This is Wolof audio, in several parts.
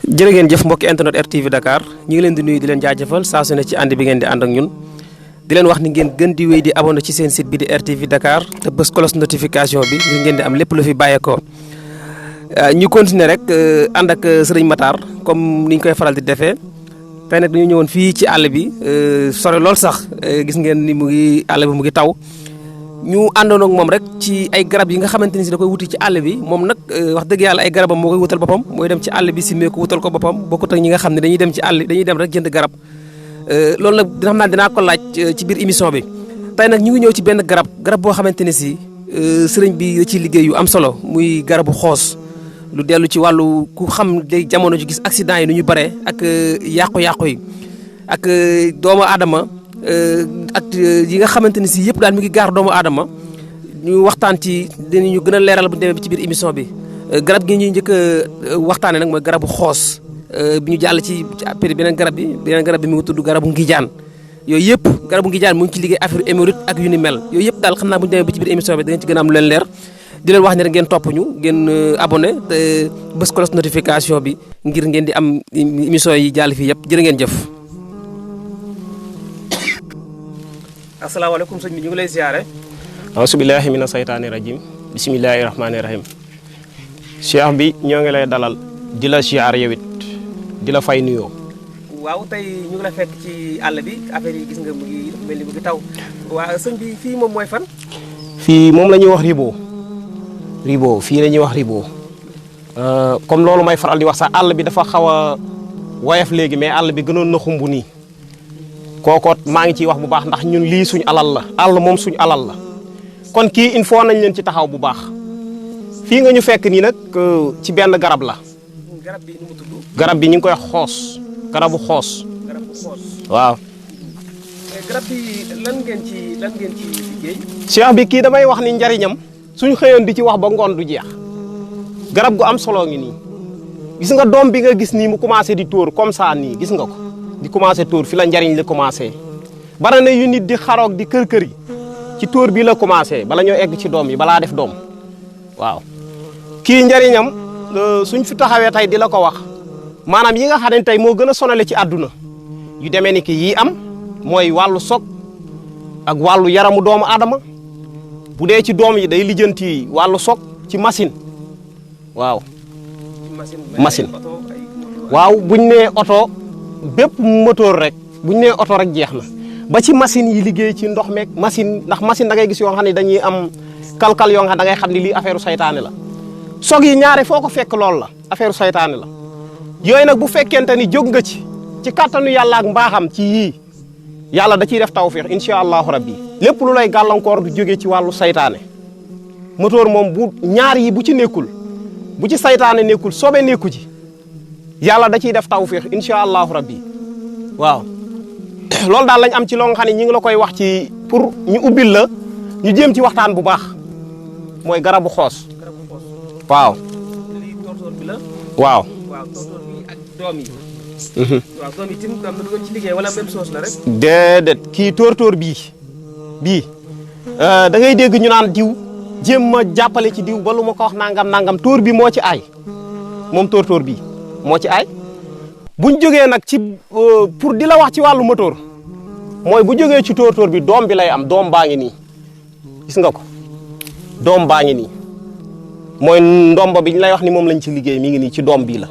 jërë ngeen jëf mbokki internet RTV Dakar ñu ngi leen di nuyu di leen jaajëfal saa su ne ci ànd bi ngeen di ànd ak ñun di leen wax ni ngeen gën di wéy di abonné ci seen site bi di RTV Dakar te bës cloche notification bi ngir ngeen di am lépp lu fi bàyyeekoo ñu continuer rek ànd ak Serigne Matar comme ni ñu koy faral di defee tey nag dañu ñëwoon fii ci àll bi sore lool sax gis ngeen ni mu ngi àll bi mu ngi taw ñu àndoon ak moom rek ci ay garab yi nga xamante ni si da koy wuti ci àll bi moom nag wax dëgg yàlla ay garabam moo koy wutal boppam mooy dem ci àll bi simee ko wutal ko boppam bokkut ak ñi nga xam ne dañuy dem ci àll dañuy dem rek jënd garab loolu nag dina xam naa dinaa ko laaj ci biir émission bi tey nag ñu ngi ñëw ci benn garab boo xamante ne si sëriñ bi da ciy liggéey yu am solo muy garabu xoos lu dellu ci wàllu ku xam day jamono ji gis accident yi nu ñu bare ak yàqu-yàqu yi ak doomu aadama ak yi nga xamante ni si yëpp daal mi ngi gaar doomu aadama ñu waxtaan ci dinañu gën a leeral bu demee bi ci biir émission bi garab gi ñuy njëkk a waxtaanee nag mooy garabu xoos bi ñu jàll ci beneen garab bi mi ngi tudd garabu ngijaan yooyu yëpp garabu ngijaan mu ngi ci liggéey affaire hémorroïde ak yu ni mel yooyu yëpp daal xam naa bu ñu demee bi ci biir émission bi da ngeen ci gën a am lu leen leer di leen wax ne rek ngeen topp ñu ngeen abonné te bës cloche notification bi ngir ngeen di am émission yi jàll fii yëpp jërë ngeen jëf. asalaamaaleykum sëñ bi ñu ngi lay ziare. asubillahi mina saytaani rajim bisimilahi rahmaani rahim cheikh bi ñoo ngi lay dalal di la ziar yow it di la fay nuyoo. waaw tey ñu ngi la fekk ci àll bi affaire yi gis nga mu ngi mel ni mu ngi taw waaw sëñ bi fii moom mooy fan. fii moom la ñuy wax ribo fii la ñuy wax ribo comme loolu may faral di wax sax àll bi dafa xaw a woyof léegi mais àll bi gënoon na xumbu nii. kookoot maa ngi ciy wax bu baax ndax ñun lii suñ alal la àll moom suñ alal la kon kii il faut nañ leen ci taxaw bu baax fii nga ñu fekk nii nag ci benn garab la. garab bi nu mu tudd. garab bi ñu ngi koy xoos garabu xoos. waaw. mais garab bi lan ngeen ci liggéey. cheikh bi kii damay wax ni njariñam suñ xëyoon di ci wax ba ngoon du jeex garab gu am solo ngi nii gis nga doom bi nga gis nii mu commencé di tóor comme ça nii gis nga ko. di commencé tóor fi la njariñ li commencé bara na yu nit di xaroog di kër yi ci tóor bi la commencé bala ñoo egg ci doom yi balaa def doom waaw kii njariñam suñ fi taxawee tey di la ko wax maanaam yi nga xam ne tey moo gën a sonale ci àdduna yu demee ni ki yii am mooy wàllu sog ak wàllu yaramu doomu aadama bu dee ci doom yi day lijjanti wàllu sog ci machine waaw machine waaw buñ nee oto bépp moteur rek bu ñu nee oto rek jeex na ba ci machine yi liggéey ci ndox meeg machine ndax machine da ngay gis yoo xam ne dañuy am kalkal yoo xam ne da ngay xam ne lii affaire saytaane la sog yi ñaare foo ko fekk loolu la affaire saytaane la yooyu nag bu fekkente ni jóg nga ci kattanu yàlla ak mbaaxam ci yii yàlla da ciy def tawfiix incha allahu rabbi lépp lu lay gàllankoor du jógee ci wàllu saytaane moteur moom bu ñaar yi bu ci nekkul bu ci saytaane nekkul sobe nekku ci yàlla da ciy def tawfiix incha allahu rabbi waaw loolu daal lañ am ci loo nga xam ne ñi ngi la koy wax ci pour ñu ubbil la ñu jéem ci waxtaan bu baax mooy garabu xoos. waaw. lii tóortóor bi la. waaw. waaw tóortóor bi ak doom yi. waaw doom yi tim am na lu ngeen ci liggéey wala même chose la rek. déedéet kii tóortóor bii da ngay dégg ñu naan diw jéem ma jàppale ci diw ba lu ma ko wax nangam tóor bi moo ci aay moom tóortóor bii. moo ci ay buñ jógee nag ci pour di la wax ci wàllu moteur mooy bu jógee ci tóortóor bi doom bi lay am doom baa ngi nii gis nga ko doom baa ngi nii mooy ndombo bi ñu lay wax ni moom lañ ci liggéey mi ngi nii ci doom bii la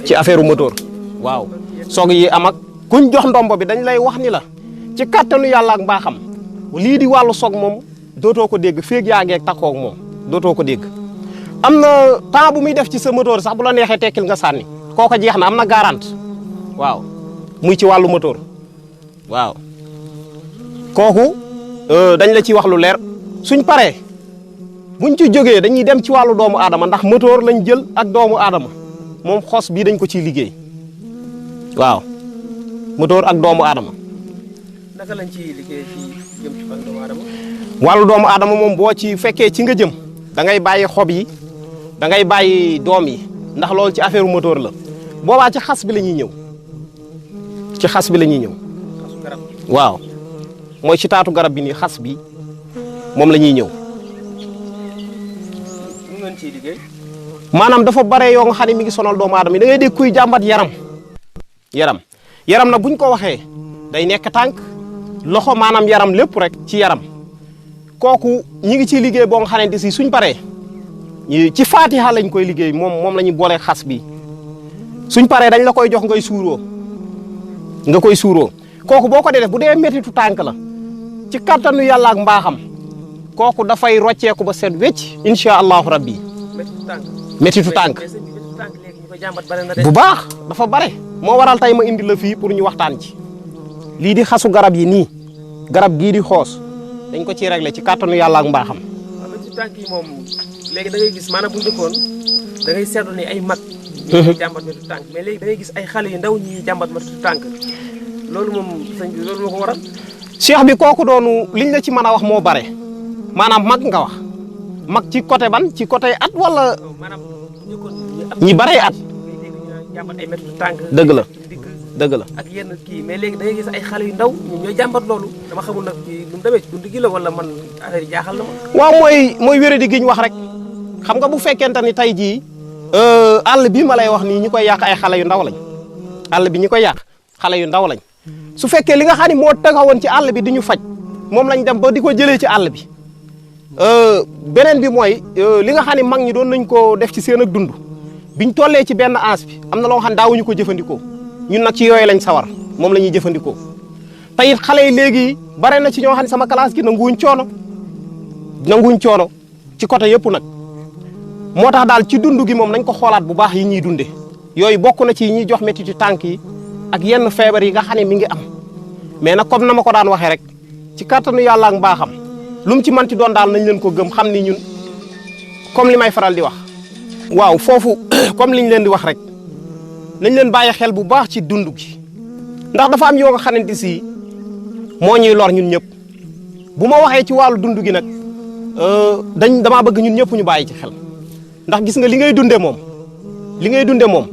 ci affaire moteur waaw soog yi am ak kuñ jox ndombo bi dañ lay wax ni la ci kattanu yàlla ak mbaaxam lii di wàllu soog moom dootoo ko dégg féeg yaageeg takkoog moom dootoo ko dégg am na temps bu muy def ci sa moteur sax bu la neexee tekkil nga sànni kooko jeex na am na garante waaw muy ci wàllu moteur waaw kooku dañ la ci wax lu leer suñ paree buñ ci jógee dañuy dem ci wàllu doomu aadama ndax moteur lañ jël ak doomu aadama moom xos bii dañ ko ciy liggéey waaw moteur ak doomu aadama. naka lañ ciy liggéey ci jëm ci wàllu doomu aadama. wàllu doomu aadama moom boo ci fekkee ci nga jëm da ngay bàyyi xob yi. da ngay bàyyi doom yi ndax loolu ci affaire moteur la boobaa ci xas bi la ñuy ñëw ci xas bi la ñuy ñëw waaw mooy ci taatu garab bi nii xas bi moom la ñuy ñëw. ngeen ciy liggéey. maanaam dafa bare yoo nga xam ne mi ngi sonal doomu aadama yi da ngay dégg kuy jàmbat yaram nag buñ ko waxee day nekk tànk loxo maanaam yaram lépp rek ci yaram kooku ñi ngi ciy liggéey boo nga xamante si suñ paree ci faatiha lañ koy liggéey moom la ñuy boole xas bi suñ paree dañ la koy jox nga koy suuroo kooku boo ko dee def bu dee méttitu tànk la ci kattanu yàlla ak mbaaxam kooku dafay rocceeku ba set wecc incha allahu rabbi méttitu tànk bu baax dafa bare moo waral tey ma indi la fii pour ñu waxtaan ci lii di xasu garab yi nii garab gii di xoos dañ ko ciy réglé ci kattanu yàlla ak mbaaxam. méttitu tànk yi moom léegi da ngay gis maanaam bu njëkkoon da ngay seetlu ni ay mag. ñuy jàmbat méttitu tànk mais léegi da ngay gis ay xale yu ndaw ñuy jàmbat méttitu tànk loolu moom sëñ bi loolu moo ko waral. cheikh bi kooku doonu liñ la ci mën a wax moo bare maanaam mag nga wax mag ci côté ban ci côté at wala. ñi baree at. jàmbat ay méttitu tànk. dëgg la ak yenn kii mais léegi da ngay gis ay xale yu ndaw ñoom ñooy jàmbat loolu dama xamul nag ci lu mu demee ci dund gi la wala man affaire yi jaaxal na ma. waaw mooy wéradi gi ñu wax rek xam nga bu fekkente ni tey jii àll bii ma lay wax nii ñi koy yàq ay xale yu ndaw lañ àll bi ñi koy yàq xale yu ndaw lañ su fekkee li nga xam ne moo taxawoon ci àll bi di ñu faj moom lañ dem ba di ko jëlee ci àll bi beneen bi mooy li nga xam ne mag ñi doon nañ ko def ci seen ak dund biñ tollee ci benn ans bi am na loo xam ne daawuñu ko jëfandikoo ñun nag ci yooyu lañ sawar moom la ñuy jëfandikoo te it xale yi léegi bare na ci ñoo xam ne sama classe gi nanguwuñ coono ci côté yëpp nag moo tax daal ci dund gi moom nañ ko xoolaat bu baax yi ñuy dunde yooyu bokk na ci yi ñuy jox métti ci tànk yi ak yenn feebar yi nga xam ne mi ngi am mais nag comme na ma ko daan waxee rek ci kattanu yàlla ak mbaaxam lu mu ci manti doon daal nañ leen ko gëm xam ni ñun comme li may faral di wax waaw foofu comme liñ leen di wax rek nañ leen bàyyi xel bu baax ci dund gi ndax dafa am yoo nga xamante si moo ñuy lor ñun ñëpp bu ma waxee ci wàllu dund gi nag damaa bëgg ñun ñëpp ñu bàyyi ci xel ndax gis nga li ngay dunde moom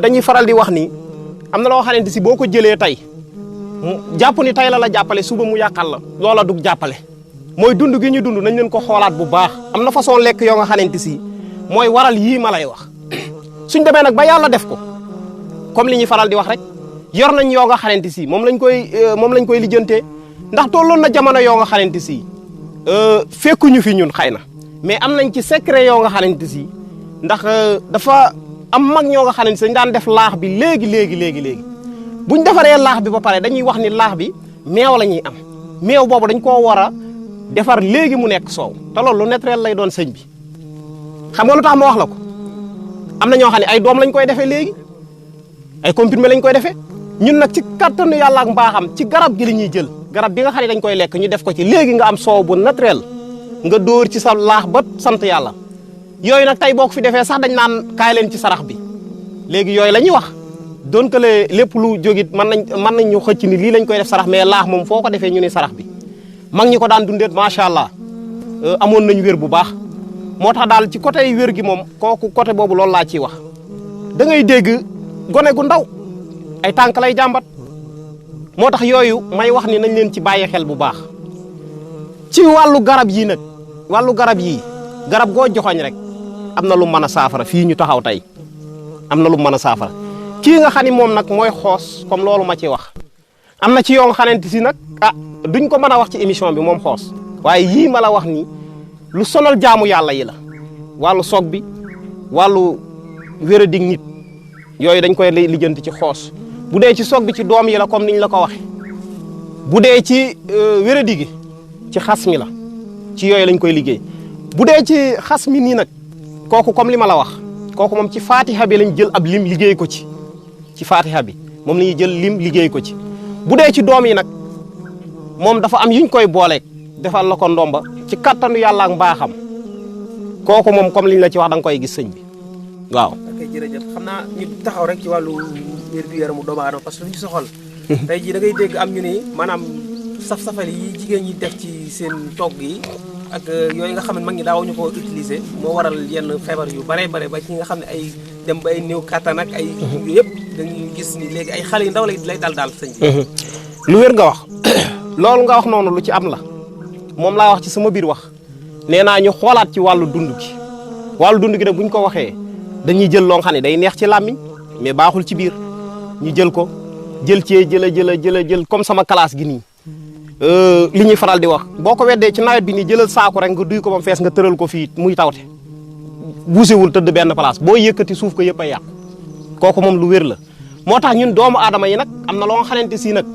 dañuy faral di wax ni am na loo xamante si boo ko jëlee tey jàpp ni tey la jàppale suba mu yàqal la loola du jàppale mooy dund gi ñu dund nañ leen ko xoolaat bu baax am na façon lekk yoo nga xamante si mooy waral yii ma lay wax suñ demee nag ba yàlla def ko comme li ñuy faral di wax rek yor nañ yoo nga xamante si moom lañ koy lijjantee ndax tolloon na jamono yoo nga xamante si fekkuñu fi ñun xëy na mais am nañ ci secret yoo nga xamante si ndax dafa am mag ñoo nga xamante si dañ daan def laax bi léegi buñ defaree laax bi ba pare dañuy wax ni laax bi meew la ñuy am meew boobu dañ koo war a defar léegi mu nekk soow te loolu lu naturel lay doon sëñ bi xam nga lu tax ma wax la ko am na ñoo xam ne ay doom lañ koy defee léegi ay comprimé lañ koy defee ñun nag ci kattanu yàlla ak mbaaxam ci garab gi la ñuy jël garab bi nga xam ne dañ koy lekk ñu def ko ci léegi nga am soow bu naturel nga dóor ci sa laax ba sant yàlla yooyu nag tey boo ko fi defee sax dañ naan kaay leen ci sarax bi léegi yooyu la ñuy wax doon que lépp lu jógit mën nañ ñu xëcc ni lii lañ koy def sarax mais laax moom foo ko defee ñu ne sarax bi mag ñi ko daan dundeet macha allah amoon nañ wér bu baax moo tax daal ci côté wér gi moom kooku côté boobu loolu laa ciy wax da ngay dégg gone gu ndaw ay tànk lay jàmbat moo tax yooyu may wax ni nañ leen ci bàyyi xel bu baax ci wàllu garab yii nag garab goo joxoñ rek am na lu mën a saafara fii ñu taxaw tey am na lu mën a saafara kii nga xam ni moom nag mooy xoos comme loolu ma ci wax am na ci yoo nga xamante si nag duñ ko mën a wax ci émission bi moom xoos waaye yii ma la wax ni lu sonal jaamu yàlla yi la wàllu soog bi wàllu wéradig nit yooyu dañ koy lijjanti ci xoos bu dee ci soog bi ci doom yi la comme niñ la ko waxe bu dee ci wéradi gi ci xas mi la ci yooyu lañ koy liggéey bu dee ci xas mi nii nag kooku comme li ma la wax kooku moom ci fatiha bi lañ jël ab lim liggéey ko ci fatiha bi moom la ñuy jël lim liggéey ko ci bu dee ci doom yi nag moom dafa am yuñ koy booleeg defal la ko ndomba ci kattanu yàlla ak mbaaxam kooku moom comme liñ la ci wax da nga koy gis sëñ bi waaw. ok jërëjëf xam naa ñu taxaw rek ci wàllu wér-gu-yaramu doomu aadama parce que lu ñu soxal. tey jii da ngay dégg am ñu ni maanaam saf-safal yi jigéen ñi def ci seen togg yi ak yooyu nga xam ne mag ñi daawuñu ko utiliser moo waral yenn feebar yu bare ba ci nga xam ne ay dem ba ay néew kattan ak ay yooyu yëpp dañuy gis ni léegi ay xale yu ndaw lay daal sëñ bi. lu wér nga wax loolu nga wax noonu lu ci am la moom laa wax ci sama biir wax nee naa ñu xoolaat ci wàllu dund gi wàllu dund gi nag bu ñu ko waxee dañuy jël loo xam ne day neex ci làmmiñ mais baaxul ci biir ñu jël ko jël cee jël comme sama classe gi nii li ñuy faral di wax boo ko weddee ci nawet bi nii jëlal saako rek nga duy ko ba mu fees nga tëral ko fii muy tawte buusewul tëdd benn place boo yëkkati suuf ko yëpp a yàqu kooku moom lu wér la moo tax ñun doomu aadama yi nag am na loo nga xamante si nag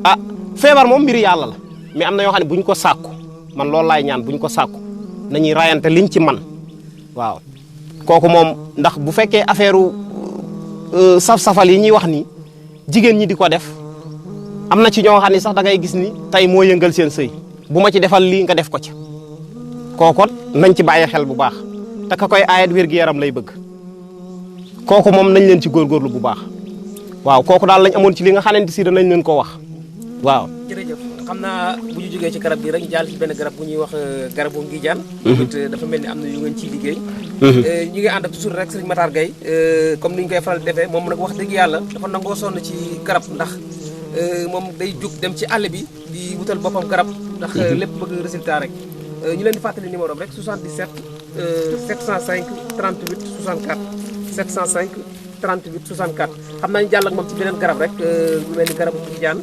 ah feebar moom mbiri yàlla la mais am na yoo xam ne buñ ko sàkku man loolu laay ñaan buñ ko sàkku nañuy rayante liñ ci man waaw kooku moom ndax bu fekkee affaire saf-safal yi ñuy wax ni jigéen ñi di ko def am na ci ñoo xam ne sax da ngay gis ni tey moo yëngal seen sëy bu ma ci defal lii nga def ko ci kooku nañ ci bàyyi xel bu baax te ka koy aayat wér-gu-yaram lay bëgg kooku moom nañ leen ci góorgóorlu bu baax waaw kooku daal lañ amoon ci li nga xamante si danañ leen ko wax waaw. jërëjëf xam naa bu ñu jógee ci garab gi rek jàll ci benn garab bu ñuy wax garabu ngijaan. dafa mel ni am na yu ngeen ciy liggéey. ñu ngi ànd ak toujours rek Serigne Matar Gueye comme ni ñu koy faral di defee moom nag wax dëgg yàlla dafa nangoo sonn ci garab ndax moom day jóg dem ci àll bi di wutal boppam garab ndax lépp bëgg résultat rek ñu leen di fàttali numéro rek 77 705 38 64 705 38 64 xam naa ñu jàll ak moom ci beneen garab rek lu mel ni garabu ngijaan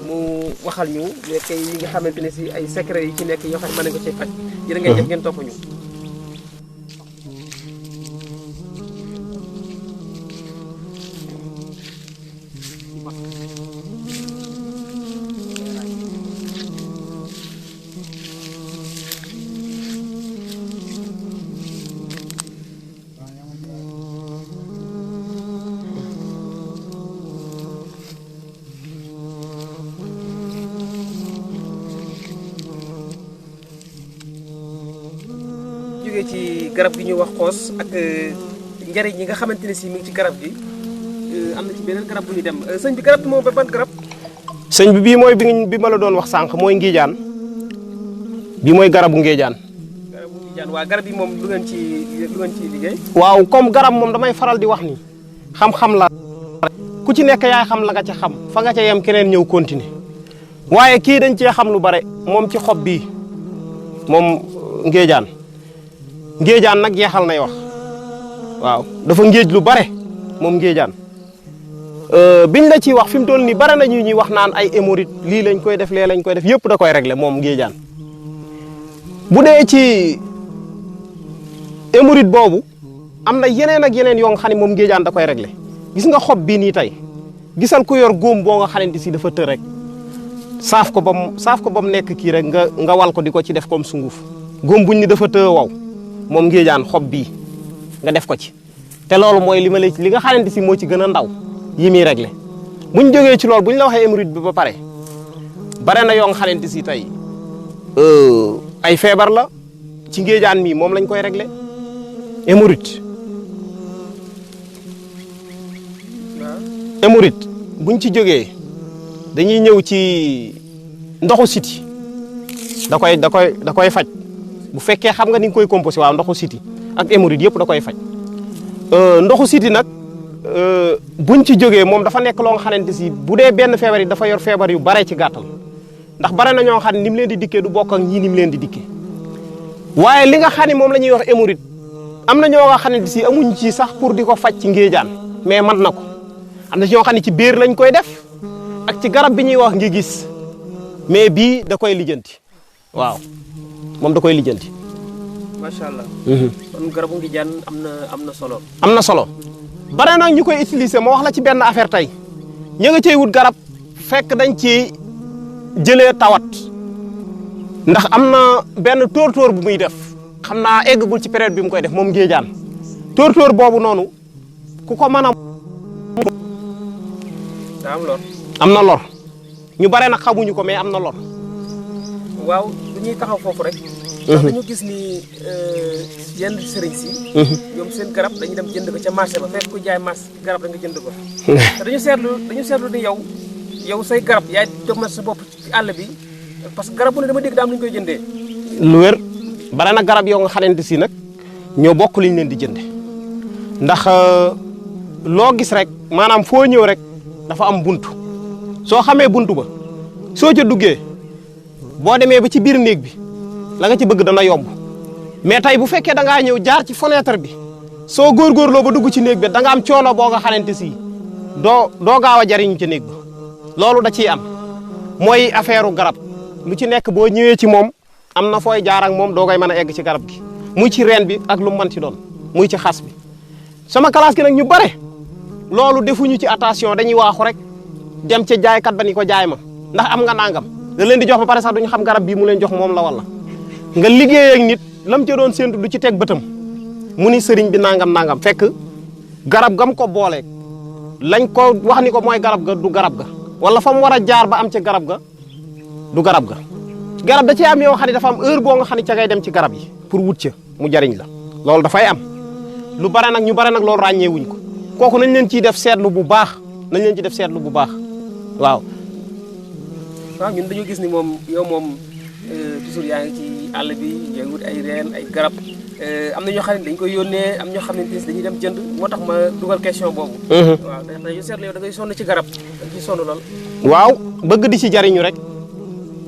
mu waxal ñu nekk yi nga xamante ne si ay secret yi ci nekk yoo xam ne mën nañu ko cee faj. jërë ngeen jëf ngeen topp ñu. ci garab gi ñuy wax xoos ak njariñ yi nga xamante ne si mi ngi ci garab gi am na ci beneen garab bu ñu dem sëñ bi garab bi moom ba ban garab. sëñ bi bii mooy bi ma la doon wax sànq mooy ngijaan bi mooy garabu ngijaan. garabu ngijaan waa garab yi moom lu ngeen ci liggéey. waaw comme garab moom damay faral di wax ni xam-xam la ku ci nekk yaay xam la nga ca xam fa nga ca yem keneen ñëw continuer waaye kii dañ cee xam lu bare moom ci xob bii moom ngijaan. ngéejaan nag jeexal nay wax waaw dafa ngéej lu bare moom ngéejaan biñ la ciy wax fi mu toll nii bare na ñuy wax naan ay hémorroïde lii lañ koy def lee lañ koy def yëpp da koy régler moom ngéejaan bu dee ci hémorroïde boobu am na yeneen ak yeneen yoo nga xam ne moom ngéejaan da koy régler gis nga xob bii nii tey gisal ku yor góom boo nga xamante si dafa të rek saaf ko ba mu nekk kii rek nga wal ko di ko ci def comme sunguf góom buñ ni dafa të waw moom ngéejaan xob bii nga def ko ci te loolu mooy li nga xamante si moo ci gën a ndaw yi muy réglé buñ jógee ci loolu buñ la waxee hémorroïde bi ba pare bare na yoo nga xamante si tey ay feebar la ci ngéejaan mii moom lañ koy réglé hémorroïde buñ ci jógee dañuy ñëw ci ndoxu siti da koy faj bu fekkee xam nga ni nga koy composé waaw ndoxu siti ak hémorroïde yëpp da koy faj ndoxu siti nag buñ ci jógee moom dafa nekk loo nga xamante si bu dee benn feebar yi dafa yor feebar yu bare ci gàttal ndax bare na ñoo xam ne ni mu leen di dikkee du bokk ak ñii ni mu leen di dikkee waaye li nga xam ne moom la ñuy wax hémorroïde am na ñoo nga xamante si amuñ ci sax pour di ko faj ci ngéejaan mais man na ko am na ñoo xam ne ci biir lañ koy def ak ci garab bi ñuy wax ngi gis mais bii da koy lijjanti waaw moom da koy lijjanti. macha allah. kon garabu ngijaan am na solo. am na solo bare nag ñu koy utiliser moo wax la ci benn affaire tey ñu nga cey wut garab fekk dañ ci jëlee tawat ndax am na benn tóortóor bu muy def xam naa eggagul ci période bi mu koy def moom ngéejaan tóortóor boobu noonu ku ko mën a. daa am lor. am na lor ñu bare nag xamuñu ko mais am na lor. waaw bu ñuy taxaw foofu rek. ndax dañu gis ni yenn sëriñ si. ñoom seen garab dañuy dem jënd ko ca marché ba fekk ku jaay marché garab da nga jënd ko. te dañu seetlu ni yow say garab yaay dox sa bopp ci àll bi parce que garab bu ne dama dégg daa am lu ñu koy jëndee. lu wér bare na garab yoo nga xamante si nag ñoo bokk liñ leen di jënde ndax loo gis rek maanaam foo ñëw rek dafa am buntu soo xamee buntu ba soo ca duggee boo demee ba ci biir néeg bi la nga ci bëgg dana yomb mais tey bu fekkee da ngaa ñëw jaar ci fenêtre bi soo góorgóorloo ba dugg ci néeg bi da nga am coono boo nga xamante si doo gaaw a jariñu ci néeg ba loolu da ciy am mooy affaire garab lu ci nekk boo ñëwee ci moom am na fooy jaar ak moom doo koy mën a egg ci garab gi muy ci reen bi ak lu mu mën ci doon muy ci xas bi sama classe gi nag ñu bare loolu defuñu ci attention dañuy waaxu rek dem ca jaaykat ba ni ko jaay ma ndax am nga nangam da leen di jox ba pare sax duñu xam garab bii mu leen jox moom la wala nga liggéey ak nit lam ca doon séntu du ci teg bëtam mu ni sëriñ bi nangam fekk garab gam ko boole lañ ko wax ni ko mooy garab ga du garab ga wala fa mu war a jaar ba am ca garab ga du garab ga garab da cee am yoo xam ne dafa am heure boo nga xam ne ca ngay dem ci garab yi pour wut ca mu jariñ la loolu dafay am lu bare nag ñu bare nag loolu ràññee wuñ ko kooku nañ leen ciy def seetlu bu baax waaw. waaw ñun dañoo gis ni moom yow moom toujours yaa ngi ci àll bi yaa ngi wut ay reen ay garab am na ñoo xam ne dañ koy yónnee am ñoo xam ne dañuy dem jënd moo tax ma dugal question boobu. waaw dañuy seetlu yow da ngay sonn ci garab da ngay sonn lool. waaw bëgg di ci jariñu rek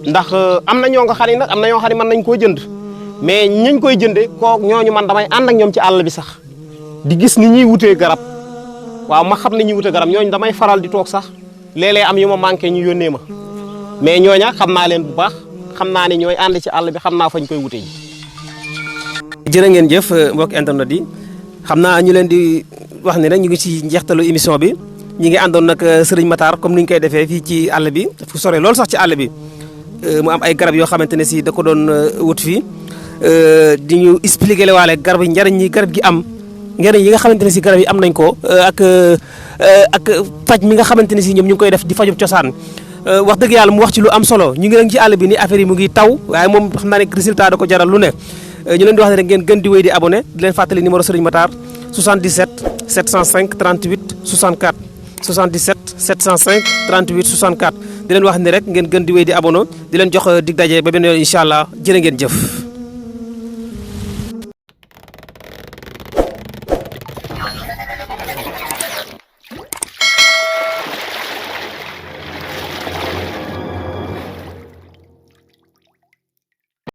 ndax am na ñoo nga xam ne nag am na ñoo xam ne mën nañ koo jënd mais ñañ koy jëndee koo ñooñu man damay ànd ak ñoom ci àll bi sax di gis ni ñuy wutee garab waaw ma xam ne ñuy wutee garab ñooñu damay faral di toog sax léeg-léeg am yu ma manqué ñu yónnee ma mais ñooña xam naa leen bu baax xam naa ne ñooy ànd ci àll bi xam naa fañ koy wute ji. jërë ngeen jëf mbokk internet yi xam naa ñu leen di wax ni rek ñu ngi ci njeextalu émission bi ñi ngi àndoon nag Serigne Matar comme ni ñu koy defee fii ci àll bi fu sore loolu sax ci àll bi mu am ay garab yoo xamante ne si da ko doon wut fii di ñu expliquer le waale garab yi njariñ ñi garab gi am njariñ yi nga xamante ne si garab yi am nañ ko ak faj mi nga xamante ne si ñoom ñu ngi koy def di fajum cosaan wax dëgg yàlla mu wax ci lu am solo ñu ngi nag ci àll bi ni affaire yi mu ngi taw waaye moom xam naa ne résultat da ko jaral lu ne ñu leen di wax ne rek ngeen gën di wéy di abonné di leen fàttali numéro Serigne Matar 77 705 38 64 77 705 38 64 di leen wax ni rek ngeen gën di wéy di abonné di leen jox dig daje ba benn yoon incha allah jërë ngeen jëf